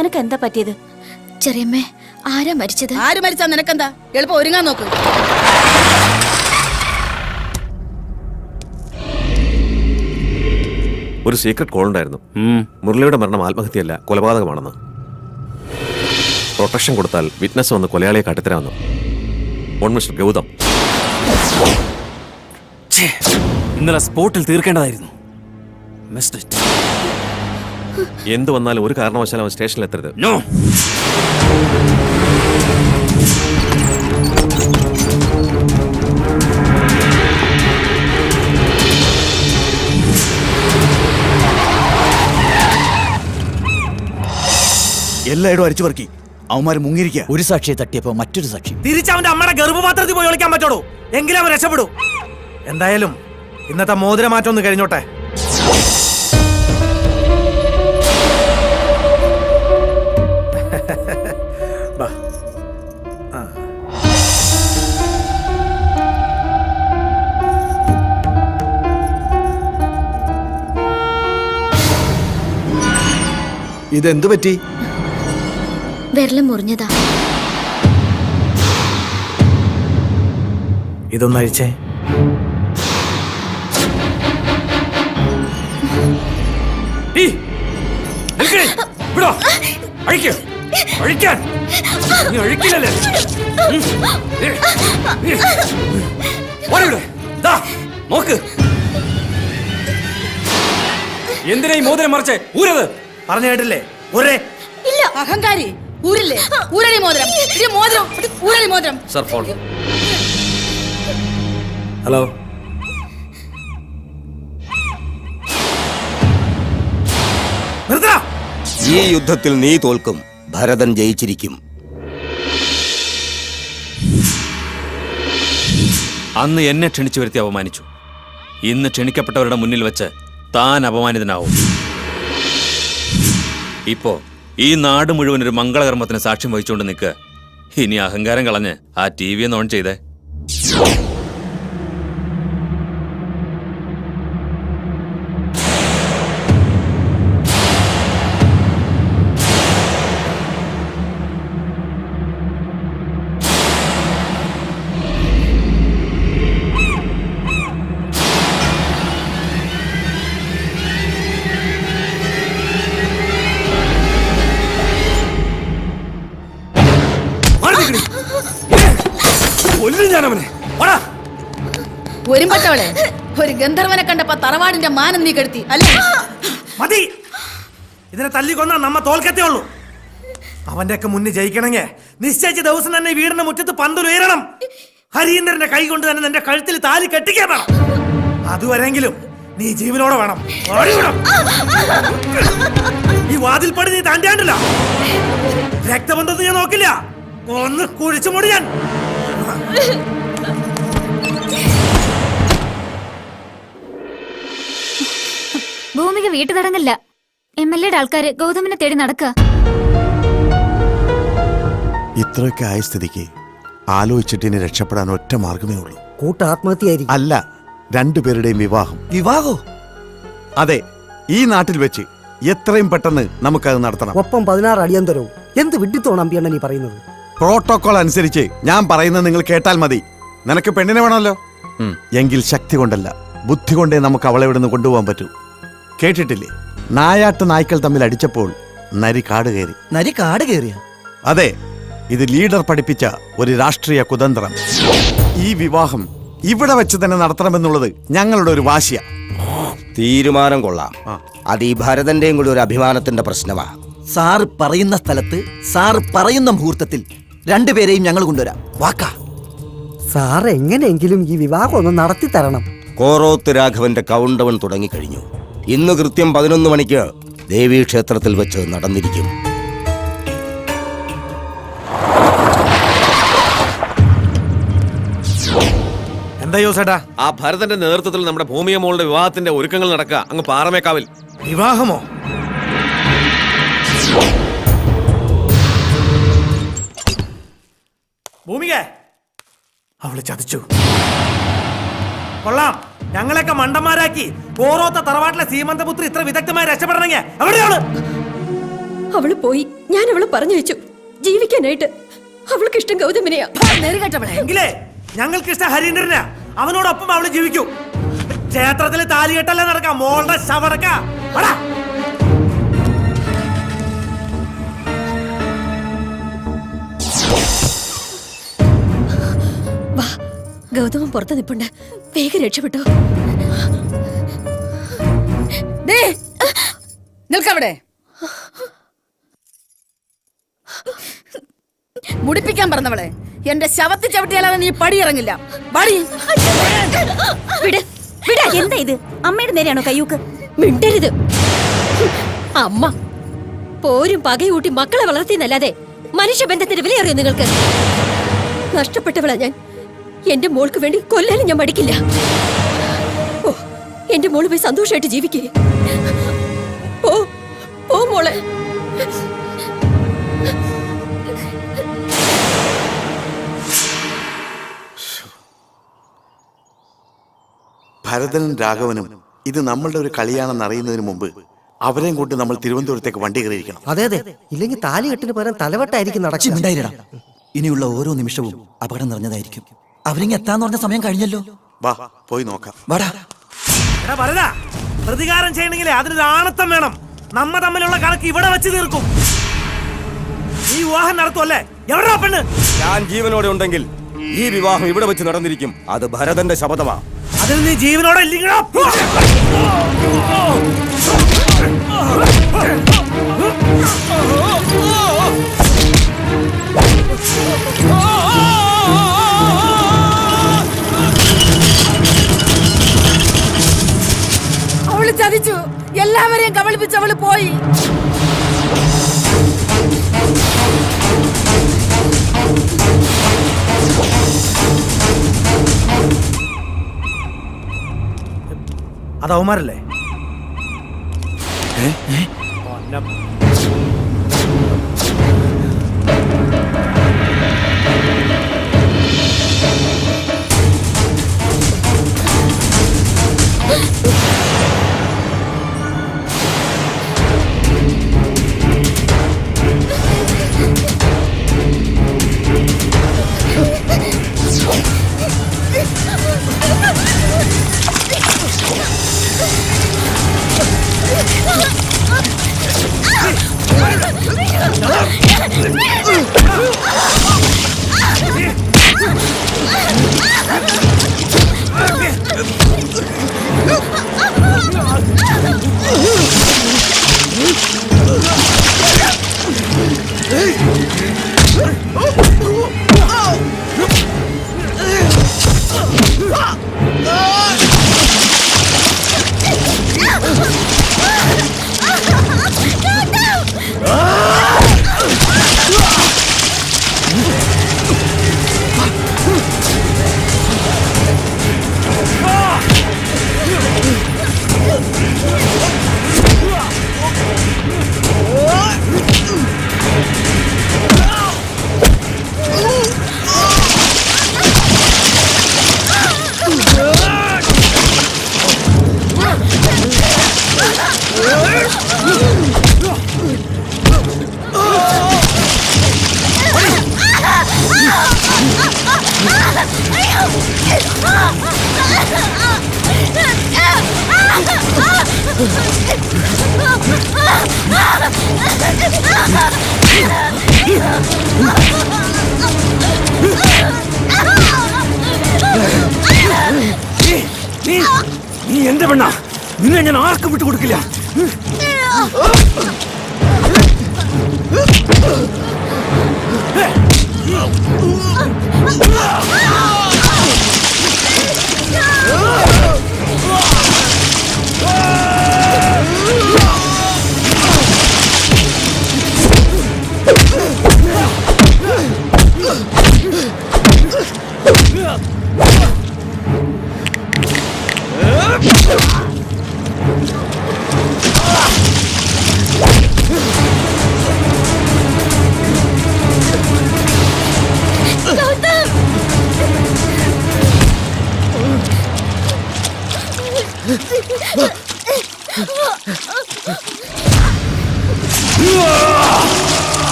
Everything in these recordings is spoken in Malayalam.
നിനക്ക് എന്താ പറ്റിയത്? ചെറിയമ്മേ, ആരാ മരിച്ചത്? ആര് മരിച്ചാ നിനക്കെന്താ? എളുപ്പം ഒരുങ്ങാൻ നോക്ക്. ഒരു സീക്രട്ട് കോൾ ഉണ്ടായിരുന്നു. മുരളിയുടെ മരണം ആത്മഹത്യയല്ല, കൊലപാതകമാണെന്ന്. പ്രൊട്ടക്ഷൻ കൊടുത്താൽ വിറ്റ്നസ് വന്ന് കൊലയാളിയെ കാട്ടിത്തരാമെന്ന്. On mister Gautam. ഇന്നലെ സ്പോട്ടിൽ തീർക്കേണ്ടതായിരുന്നു. എന്ത് വന്നാലും ഒരു കാരണവശാലും അവൻ സ്റ്റേഷനിൽ എത്തരുത്. നോ. എല്ലായിടും അരിച്ചു പറക്കി അവന്മാര് മുങ്ങിയിരിക്കുക. ഒരു സാക്ഷിയെ തട്ടിയപ്പോ മറ്റൊരു സാക്ഷി. തിരിച്ചവന്റെ അമ്മയുടെ ഗർഭപാത്രത്തിൽ പോയി ഒളിക്കാൻ പറ്റോളൂ, എങ്കിലും അവൻ രക്ഷപ്പെടൂ. എന്തായാലും ഇന്നത്തെ മോതിരമാറ്റം ഒന്ന് കഴിഞ്ഞോട്ടെ. ഇതെന്തു പറ്റി? വിരലം മുറിഞ്ഞതാ. ഇതൊന്ന് അഴിച്ചേ. നോക്ക്, എന്തിനാ ഈ മോതിരം മറിച്ചേ? ഊരത്. പറഞ്ഞു കേട്ടില്ലേ? ഒരേ ഇല്ല, അഹങ്കാരി. ഊരില്ലേ? ഊരലി മോതിരം. മോതിരം ഊരലി മോതിരം. Sir, phone. ഹലോ. ഈ യുദ്ധത്തിൽ നീ തോൽക്കും, ഭരതൻ ജയിച്ചിരിക്കും. അന്ന് എന്നെ ക്ഷണിച്ചു വരുത്തി അപമാനിച്ചു. ഇന്ന് ക്ഷണിക്കപ്പെട്ടവരുടെ മുന്നിൽ വെച്ച് താൻ അപമാനിതനാവും. ഇപ്പോ ഈ നാട് മുഴുവൻ ഒരു മംഗളകർമ്മത്തിന് സാക്ഷ്യം വഹിച്ചുകൊണ്ട് നിൽക്കുക. ഇനി അഹങ്കാരം കളഞ്ഞ് ആ TV ഒന്ന് ഓൺ ചെയ്തേ. ഒരുമ്പട്ടവളെ, ഒരു ഗന്ധർവനെ കണ്ടപ്പോ തറവാടിന്റെ മാനം നീ കെടുത്തി അല്ലേ? മതി, ഇതിനെ തല്ലിക്കൊന്നാ നമ്മ തോൽക്കത്തേ ഉള്ളൂ. അവന്റെ ഒക്കെ മുന്നിൽ ജയിക്കണമെങ്കിൽ നിശ്ചയിച്ച ദിവസം തന്നെ വീടിന്റെ മുറ്റത്ത് പന്തലുയരണം. ഹരീന്ദ്രന്റെ കൈ കൊണ്ട് തന്നെ നിന്റെ കഴുത്തിൽ താലി കെട്ടിക്കാൻ വേണം. അതുവരെങ്കിലും നീ ജീവനോടെ വേണം. ഈ വാതിൽപ്പടി നീ താണ്ടിയാണ്ടില്ല. രക്തബന്ധത്തിൽ ഞാൻ നോക്കില്ല, ഒന്ന് കുഴിച്ചു മൂടി ഞാൻ. ഭൂമിക വീട്ടു തടങ്ങല്ല. MLA ആൾക്കാര് ഗൗതമിനെ തേടി നടക്കുക. ഇത്രയൊക്കെ ആയ സ്ഥിതിക്ക് ആലോചിച്ചിട്ട് ഇനി രക്ഷപ്പെടാൻ ഒറ്റ മാർഗമേ ഉള്ളൂ. കൂട്ടാത്മഹത്യായിരിക്കും. അല്ല, രണ്ടുപേരുടെയും വിവാഹം. വിവാഹോ? അതെ, ഈ നാട്ടിൽ വെച്ച് എത്രയും പെട്ടെന്ന് നമുക്കത് നടത്തണം. ഒപ്പം 16 അടിയന്തരവും. എന്ത് വിഡിത്തോണം അമ്പിയണ്ണ നീ പറയുന്നത്? പ്രോട്ടോകോൾ അനുസരിച്ച് ഞാൻ പറയുന്നത് നിങ്ങൾ കേട്ടാൽ മതി. നിനക്ക് പെണ്ണിനെ വേണമല്ലോ, എങ്കിൽ ശക്തി കൊണ്ടല്ല ബുദ്ധി കൊണ്ടേ നമുക്ക് അവളെ ഇവിടുന്ന് കൊണ്ടുപോകാൻ പറ്റൂ. കേട്ടിട്ടില്ലേ, നായാട്ട് നായ്ക്കൾ തമ്മിൽ അടിച്ചപ്പോൾ നരി കാട് കയറി. നരി കാട് കയറിയ? അതെ, ഇത് ലീഡർ പഠിപ്പിച്ച ഒരു രാഷ്ട്രീയ കുതന്ത്രം. ഈ വിവാഹം ഇവിടെ വെച്ച് തന്നെ നടത്തണമെന്നുള്ളത് ഞങ്ങളുടെ ഒരു വാശിയ. തീരുമാനം കൊള്ളാം. അത് ഈ ഭരതന്റെയും കൂടി ഒരു അഭിമാനത്തിന്റെ പ്രശ്നമാ. സാറ് പറയുന്ന സ്ഥലത്ത് സാറ് പറയുന്ന മുഹൂർത്തത്തിൽ രണ്ടുപേരെയും ഞങ്ങൾ കൊണ്ടുവരാം. വാക്കാ. സാർ എങ്ങനെയെങ്കിലും ഈ വിവാഹം ഒന്ന് നടത്തി തരണം. കോറോത്ത് രാഘവന്റെ കൗണ്ടവൺ തുടങ്ങിക്കഴിഞ്ഞു. ഇന്ന് കൃത്യം 11 മണിക്ക് ദേവീക്ഷേത്രത്തിൽ വെച്ച് നടന്നിരിക്കും. എന്താ യോസേട്ടാ? ആ ഭരതന്റെ നേതൃത്വത്തിൽ നമ്മുടെ ഭൂമിയ മോളുടെ വിവാഹത്തിന്റെ ഒരുക്കങ്ങൾ നടക്കുക അങ്ങ് പാറമേക്കാവിൽ. വിവാഹമോ? ഭൂമിക അവള് ചതിച്ചു. കൊള്ളാം, ഞങ്ങളെയൊക്കെ മണ്ടന്മാരാക്കി കോറോത്ത തറവാട്ടിലെ സീമന്തപുത്രി ഇത്ര വിദഗ്ധമായി രക്ഷപ്പെടണമെങ്കിൽ എവിടെയാണ്? അവള് പോയി. ഞാൻ അവളെ പറഞ്ഞയച്ചു ജീവിക്കാനായിട്ട്. അവൾക്ക് ഇഷ്ടം ഗൗതമിനെയാ. നെറുകെട്ടവളെ. എങ്കിലേ ഞങ്ങൾക്ക് ഇഷ്ടം ഹരീന്ദ്രനാ. അവനോടൊപ്പം അവള് ജീവിക്കും. ക്ഷേത്രത്തില് താലികെട്ടല്ലേ നടക്കാം. മോളുടെ ശവടക്ക വാ, ഗൗതമൻ പുറത്ത് നിപ്പുണ്ട്. വേഗം രക്ഷപ്പെട്ടോ. നിൽക്കവിടെ. മുടിപ്പിക്കാൻ പറഞ്ഞവളെ, എന്റെ ശവത്തിൽ ചവിട്ടിയാലാണ് നീ പടിയിറങ്ങില്ല. പടി. വിട് വിടാ. എന്താ ഇത്? അമ്മയുടെ നേരെയാണോ കയ്യൂക്ക്? മിണ്ടരുത്. അമ്മ പോരും പകയൂട്ടി മക്കളെ വളർത്തിയെന്നല്ലാതെ മനുഷ്യബന്ധത്തിന്റെ വിലയറിയോ നിങ്ങൾക്ക്? നഷ്ടപ്പെട്ടവളാ ഞാൻ. എന്റെ മോൾക്ക് വേണ്ടി കൊല്ലാനും ഞാൻ മടിക്കില്ല. ഓ, എന്റെ മോള് പോയി സന്തോഷമായിട്ട് ജീവിക്കേ. ഓ ഓ മോളെ. ഭരതനും രാഘവനും ഇത് നമ്മളുടെ ഒരു കളിയാണെന്ന് അറിയുന്നതിന് മുമ്പ് അവരെയും കൊണ്ട് നമ്മൾ തിരുവനന്തപുരത്തേക്ക് വണ്ടി കയറിയിരിക്കണം. അതെ അതെ, ഇല്ലെങ്കിൽ താലി കെട്ടിന് പകരം തലവട്ടായിരിക്കും നടക്കും. മിണ്ടായിരടാ. ഇനിയുള്ള ഓരോ നിമിഷവും അപകടം നിറഞ്ഞതായിരിക്കും. അവരിങ്ങ് എത്താന്ന് പറഞ്ഞ സമയം കഴിഞ്ഞല്ലോ. വാ പോയി നോക്കാം. വാടാ. എടാ ഭരത, പ്രതികാരം ചെയ്യണമെങ്കിലേ അതിനൊരു ആണത്തം വേണം. നമ്മ തമ്മിലുള്ള കണക്ക് ഇവിടെ വെച്ച് തീർക്കും. ഈ വിവാഹം നടത്തുമല്ലേ? എവിടാ പെണ്ണ്? ഞാൻ ജീവനോടെ ഉണ്ടെങ്കിൽ ഈ വിവാഹം ഇവിടെ വെച്ച് നടന്നിരിക്കും. അത് ഭരതന്റെ ശപഥമാ. അതിൽ നീ ജീവനോടെ ഇല്ലെങ്കിലോ? അവള് ചതിച്ചു. എല്ലാവരെയും കബളിപ്പിച്ച് അവള് പോയി. അത് അവന്മാരല്ലേ? നീ എന്റെ പെണ്ണ. നിന്നെ ഞാൻ ആർക്കും വിട്ടു കൊടുക്കില്ല.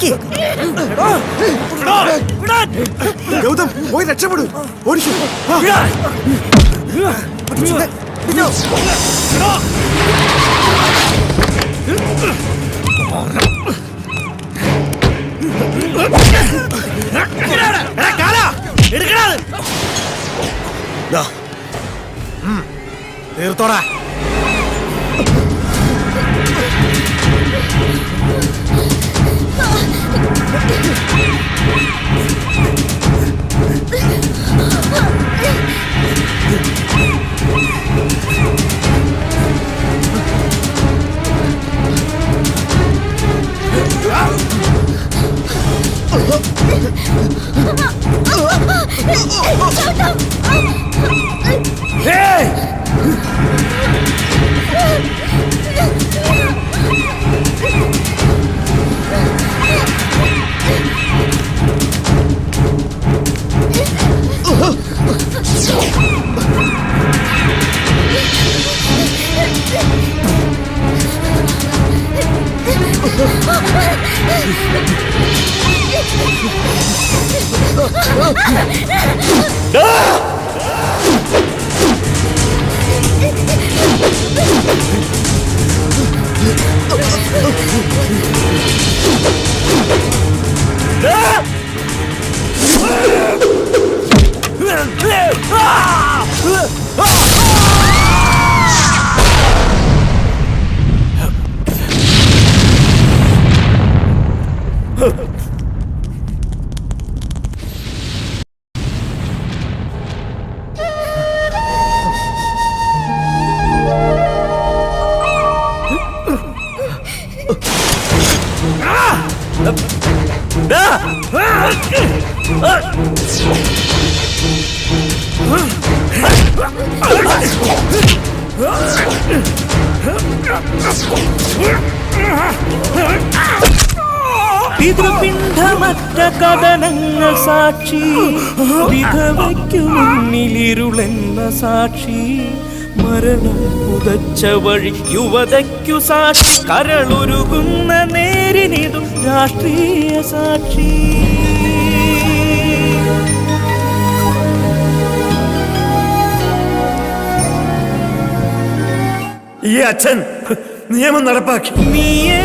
പിടിക്ക്. ഗൗതം പോയി രക്ഷപ്പെടൂ. ഓടിക്കൂ. തീർത്തോടാ. പിതൃപിണ്ഡമറ്റ കഥനങ്ങൾ സാക്ഷി, വിധവയ്ക്കു മുന്നിലിരുളെന്ന സാക്ഷി, മരണം പുതച്ച വഴി യുവതയ്ക്കു സാക്ഷി, കരളുരുകുന്ന നേരിനിടും രാഷ്ട്രീയ സാക്ഷി. ഈ അച്ഛൻ നിയമം നടപ്പാക്കി. നീയേ